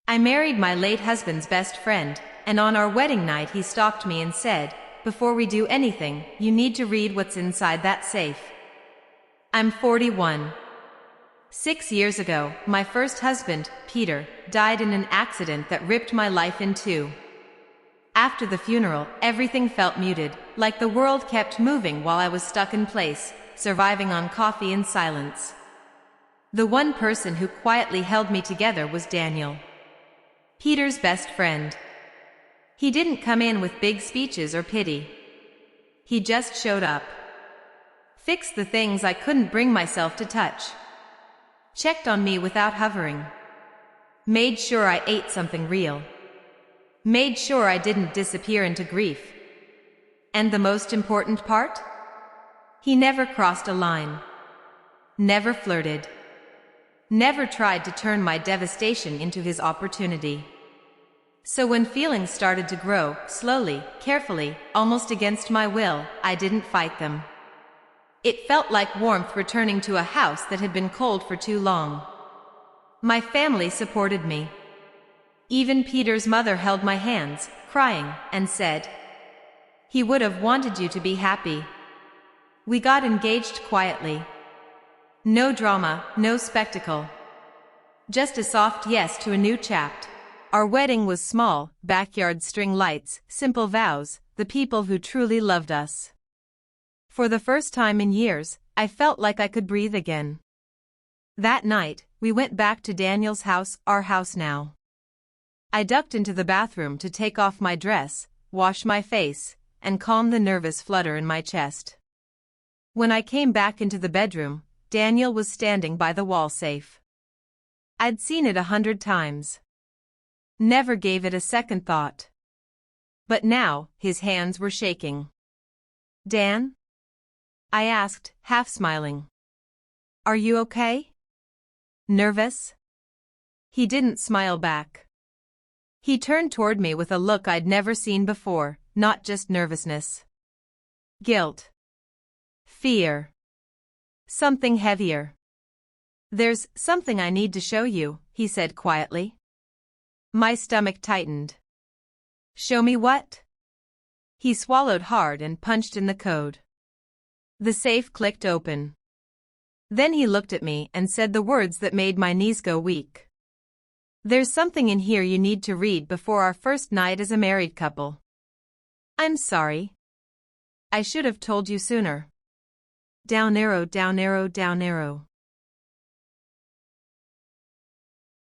I married my late husband's best friend, and on our wedding night he stopped me and said, "Before we do anything, you need to read what's inside that safe." I'm 41. 6 years ago, my first husband, Peter, died in an accident that ripped my life in two. After the funeral, everything felt muted, like the world kept moving while I was stuck in place, surviving on coffee and silence. The one person who quietly held me together was Daniel, Peter's best friend. He didn't come in with big speeches or pity. He just showed up. Fixed the things I couldn't bring myself to touch. Checked on me without hovering. Made sure I ate something real. Made sure I didn't disappear into grief. And the most important part? He never crossed a line. Never flirted. Never tried to turn my devastation into his opportunity. So when feelings started to grow, slowly, carefully, almost against my will, I didn't fight them. It felt like warmth returning to a house that had been cold for too long. My family supported me. Even Peter's mother held my hands, crying, and said, "He would have wanted you to be happy." We got engaged quietly. No drama, no spectacle. Just a soft yes to a new chapter. Our wedding was small, backyard string lights, simple vows, the people who truly loved us. For the first time in years, I felt like I could breathe again. That night, we went back to Daniel's house, our house now. I ducked into the bathroom to take off my dress, wash my face, and calm the nervous flutter in my chest. When I came back into the bedroom, Daniel was standing by the wall safe. I'd seen it 100 times. Never gave it a second thought. But now, his hands were shaking. "Dan?" I asked, half smiling. "Are you okay? Nervous?" He didn't smile back. He turned toward me with a look I'd never seen before, not just nervousness. Guilt. Fear. Something heavier. "There's something I need to show you," he said quietly. My stomach tightened. "Show me what?" He swallowed hard and punched in the code. The safe clicked open. Then he looked at me and said the words that made my knees go weak. "There's something in here you need to read before our first night as a married couple." "I'm sorry. I should have told you sooner." Down arrow, down arrow, down arrow.